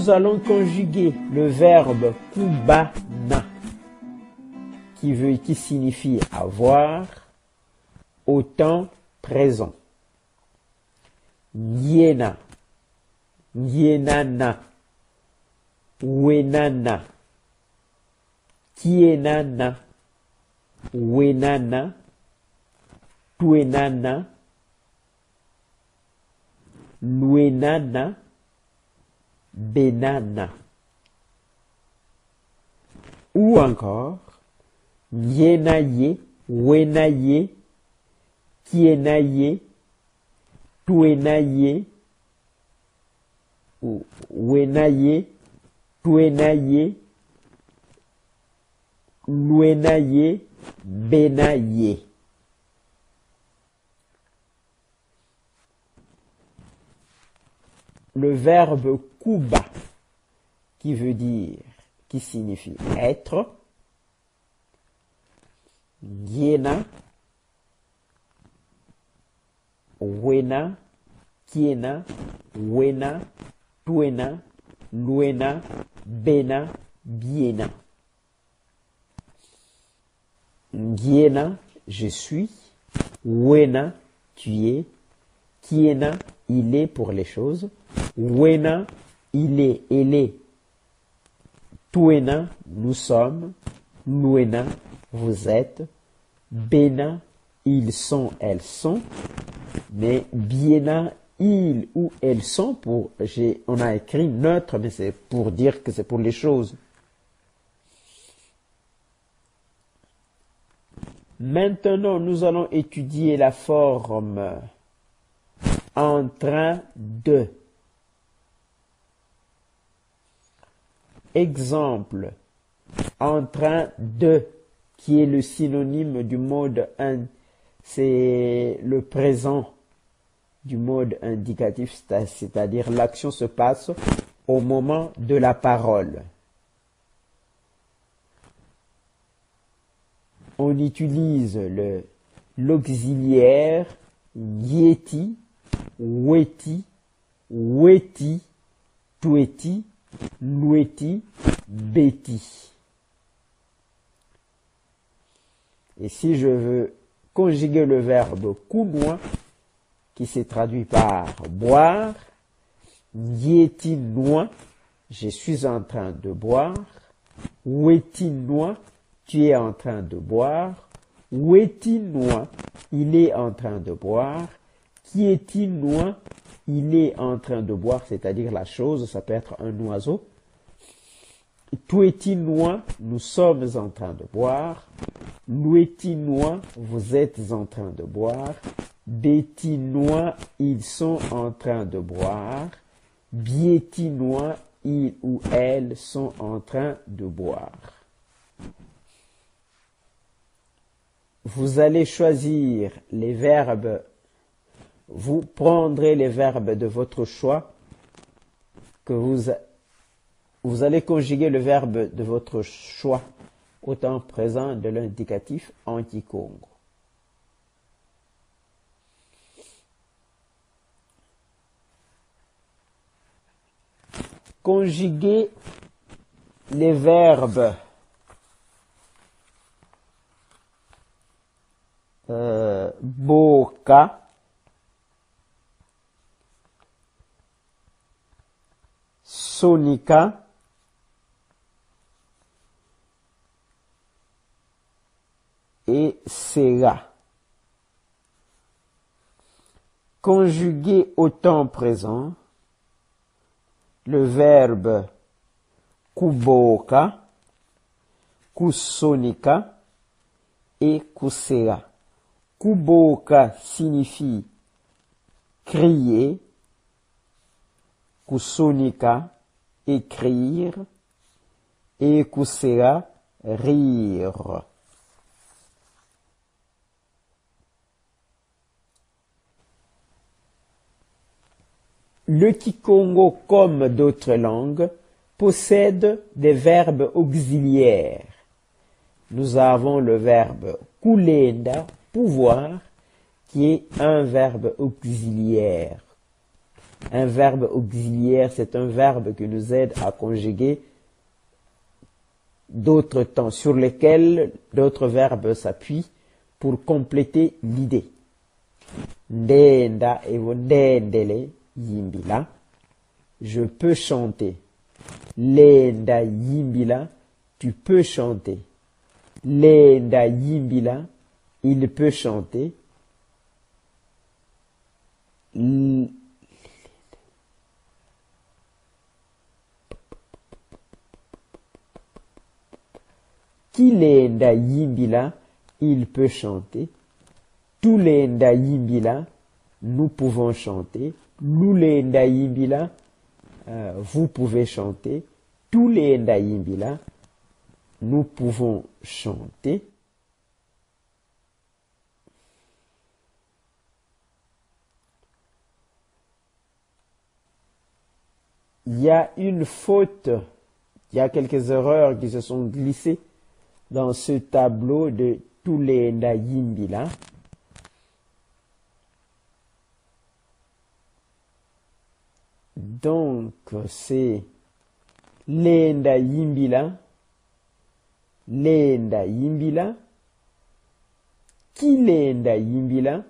nous allons conjuguer le verbe kubana, qui signifie avoir, au temps présent. Nyena, nyenana, wenana, kienana, wenana, tuenana, luenana, benana. Ou encore, nyenaye, wenaye, kienaye, tuenaye, wenaye, tuenaye, luenaye, benaye. Le verbe kuba, qui signifie être, yena, wena, kiena, wena, tuena, luena, bena, biena. Yena, je suis, wena, tu es, kiena, il est pour les choses, wena, il est, elle est, tuena, nous sommes, luena, vous êtes, bena, ils sont, elles sont, mais biena, ils ou elles sont, on a écrit neutre, mais c'est pour dire que c'est pour les choses. Maintenant, nous allons étudier la forme en train de. Exemple, en train de, qui est le synonyme du mode c'est le présent du mode indicatif, c'est-à-dire l'action se passe au moment de la parole. On utilise l'auxiliaire yeti, weti, weti, tueti, lueti, beti. Et si je veux conjuguer le verbe kunwa, qui se traduit par boire, yeti noa, je suis en train de boire, weti noa, tu es en train de boire, weti noa, il est en train de boire, kieti noa, il est en train de boire, c'est-à-dire la chose, ça peut être un oiseau. Tueti noa, nous sommes en train de boire. Lueti noa, vous êtes en train de boire. Beti noa, ils sont en train de boire. Bieti noa, ils ou elles sont en train de boire. Vous allez choisir les verbes. Vous prendrez les verbes de votre choix que vous allez conjuguer le verbe de votre choix au temps présent de l'indicatif anti-Congo. Conjuguer les verbes boka, sonika, et sera. Conjuguer au temps présent le verbe kuboka, kusonika et kusera. Kuboka signifie crier, kusonika écrire et kusera rire. Le Kikongo, comme d'autres langues, possède des verbes auxiliaires. Nous avons le verbe kulenda, pouvoir, qui est un verbe auxiliaire. Un verbe auxiliaire, c'est un verbe qui nous aide à conjuguer d'autres temps sur lesquels d'autres verbes s'appuient pour compléter l'idée. Ndenda evo ndendele yimbila. Je peux chanter. Lenda yimbila, tu peux chanter. Lenda yimbila, il peut chanter. Kilenda yimbila, il peut chanter. Tulenda yimbila, nous pouvons chanter. Lulenda yimbila, vous pouvez chanter. Tulenda yimbila, nous pouvons chanter. Il y a une faute, il y a quelques erreurs qui se sont glissées dans ce tableau de Tulenda yimbila. Donc, c'est Lenda yimbila, Lenda yimbila, Kilenda yimbila,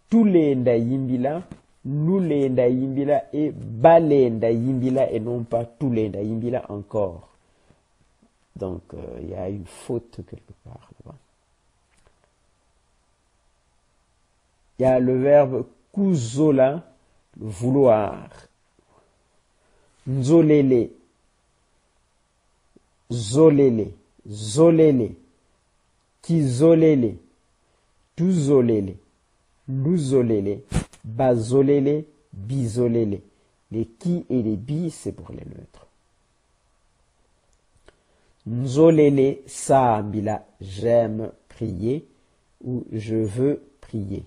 Tulenda yimbila, Lulenda yimbila et Balenda yimbila et non pas Tulenda yimbila encore. Donc, il y a une faute quelque part là-bas. Il y a le verbe kuzola, vouloir. Nzolele, zolele, zolele, kizolele, tuzolele, luzolele, bazolele, bizolele. Les qui et les bi, c'est pour les neutres. Nzolele saambila, j'aime prier ou je veux prier.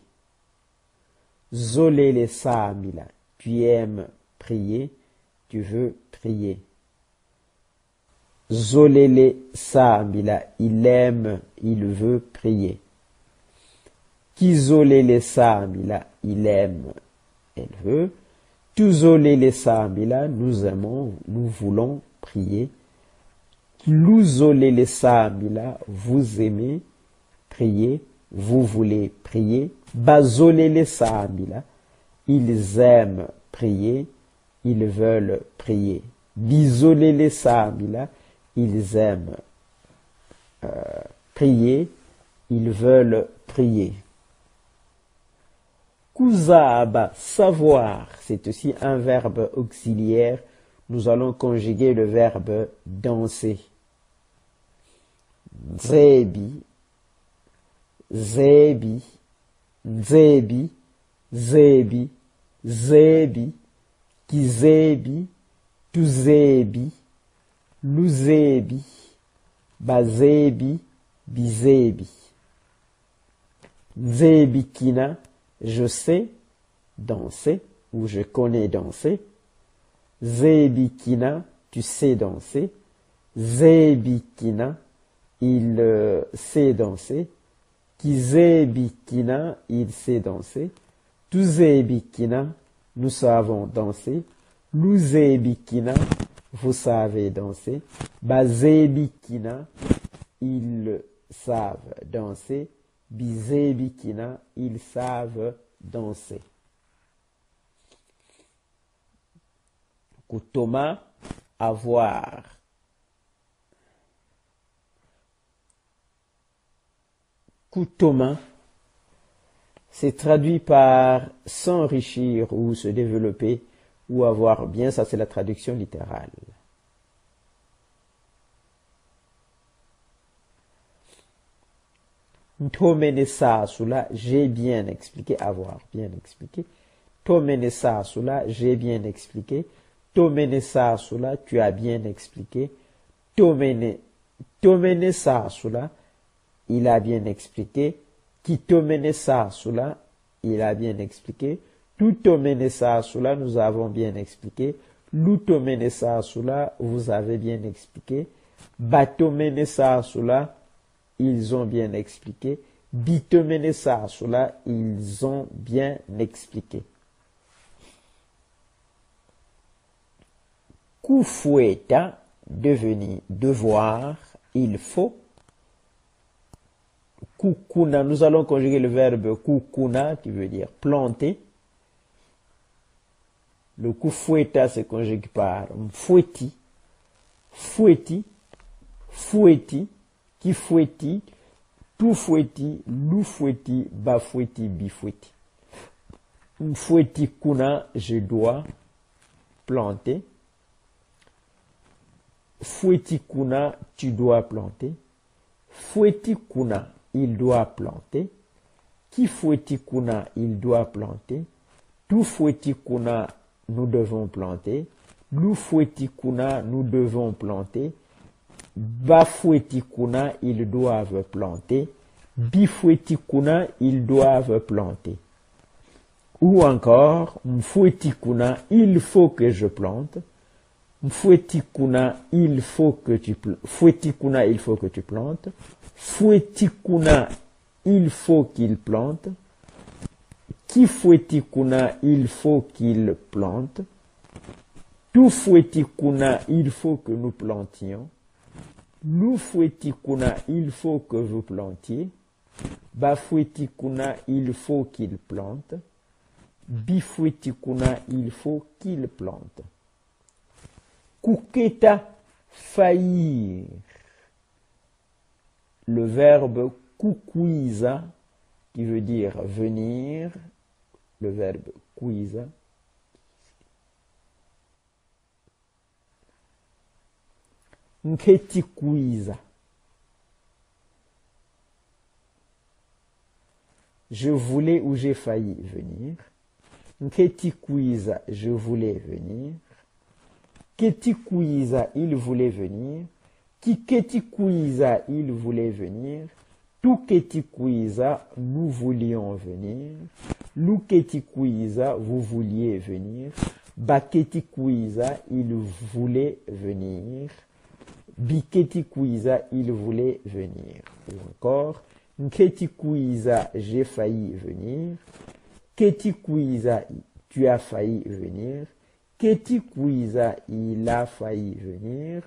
Zolele saambila, tu aimes prier, tu veux prier. Zolele saambila, il aime, il veut prier. Kizolele saambila, il aime, elle veut. Tuzolele saambila, nous aimons, nous voulons prier. Luzolele saambila, vous aimez prier, vous voulez prier. Bazolele saambila, ils aiment prier, ils veulent prier. Bizolele saambila, ils aiment prier, ils veulent prier. Kuzaba, savoir, c'est aussi un verbe auxiliaire. Nous allons conjuguer le verbe danser. Zebi, zebi, zebi, zebi, zebi, kizebi, tuzebi, luzebi, bazebi, bizebi. Zebi kina, je sais danser ou je connais danser. Zebi kina, tu sais danser. Zebi kina, il sait danser. Kizebi kina, il sait danser. Tuzebi kina, nous savons danser. Luzebi kina, vous savez danser. Bazebi kina, ils savent danser. Bizebi kina, ils savent danser. Kutoma, avoir. Kutoma, c'est traduit par s'enrichir ou se développer ou avoir bien, ça c'est la traduction littérale. Tomenesa sula, j'ai bien expliqué, avoir bien expliqué. Tomenesa sula, j'ai bien expliqué. Tomenesa sula, tu as bien expliqué. Tomenesa sula, il a bien expliqué. Kitomenesa sula, il a bien expliqué. Tutomenesa sula, nous avons bien expliqué. Lutomenesa sula, vous avez bien expliqué. Batomenesa sula, ils ont bien expliqué. Bitomene sasula, ils ont bien expliqué. Kufueta, devoir, il faut. Kukuna, nous allons conjuguer le verbe kukuna qui veut dire planter. Le kufueta se conjugue par mfoueti, foueti, foueti, qui foueti, tout foueti, lou foueti, ba foueti, bi foueti. Mfoueti kuna, je dois planter. Foueti kuna, tu dois planter. Foueti kuna, il doit planter. Qui foueti kuna, il doit planter. Tout foueti kuna, nous devons planter. Lou foueti kuna, nous devons planter. Ba foueti kuna, ils doivent planter. Bi foueti kuna, ils doivent planter. Ou encore, mfoueti kuna, il faut que je plante. Mfoueti kuna, il faut que tu plantes. Foueti kuna, il faut que tu plantes. Foueti kuna, il faut qu'il plante. Qui foueti kuna, il faut qu'il plante. Tout foueti kuna, il faut que nous plantions. Lou foueti kuna, il faut que vous plantiez. Ba foueti kuna, il faut qu'il plante. Bi foueti kuna, il faut qu'il plante. Kuketa, faillir. Le verbe kukuiza, qui veut dire venir. Le verbe kuiza. Nketi kuiza. Je voulais ou j'ai failli venir. Nketi kuiza, je voulais venir. Keti kuiza, il voulait venir. Kiketi kuiza, il voulait venir. Tuketi kuiza, nous voulions venir. Luketi kuiza, vous vouliez venir. Baketi kuiza, il voulait venir. Biketi kuiza, il voulait venir. Ou encore, Nketi kuiza, j'ai failli venir. Keti kuiza, tu as failli venir. Keti kuiza, il a failli venir.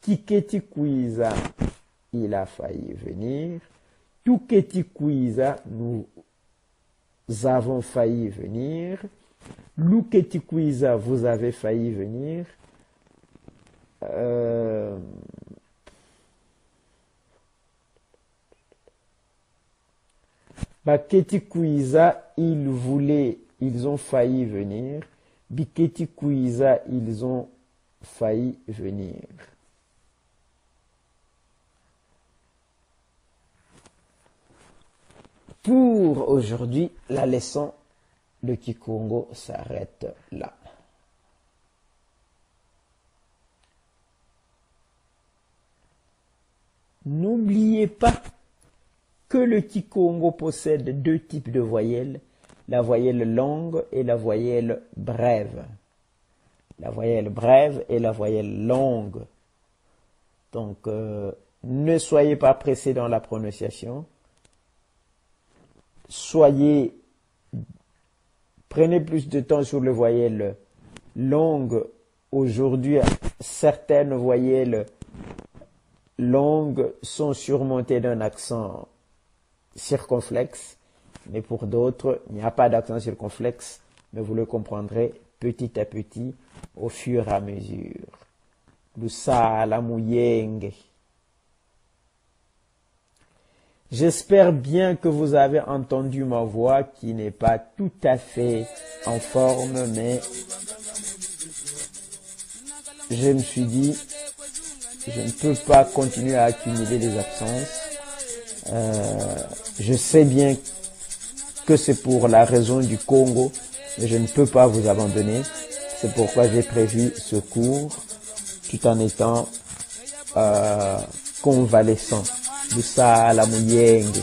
Kiketi kuiza, il a failli venir. Tuketi kuiza, nous avons failli venir. Luketi kuiza, vous avez failli venir. Baketi kuiza, ils ont failli venir. Biketi kuiza, ils ont failli venir. Pour aujourd'hui, la leçon de Kikongo s'arrête là. N'oubliez pas que le Kikongo possède deux types de voyelles, la voyelle longue et la voyelle brève. La voyelle brève et la voyelle longue. Donc, ne soyez pas pressés dans la prononciation. Prenez plus de temps sur les voyelles longues. Aujourd'hui, certaines voyelles longues sont surmontées d'un accent circonflexe, mais pour d'autres, il n'y a pas d'accent circonflexe, mais vous le comprendrez petit à petit au fur et à mesure. Lusala muyenge. J'espère bien que vous avez entendu ma voix qui n'est pas tout à fait en forme, mais je me suis dit, je ne peux pas continuer à accumuler les absences. Je sais bien que c'est pour la raison du Congo, mais je ne peux pas vous abandonner. C'est pourquoi j'ai prévu ce cours tout en étant convalescent. Lusala muyenge.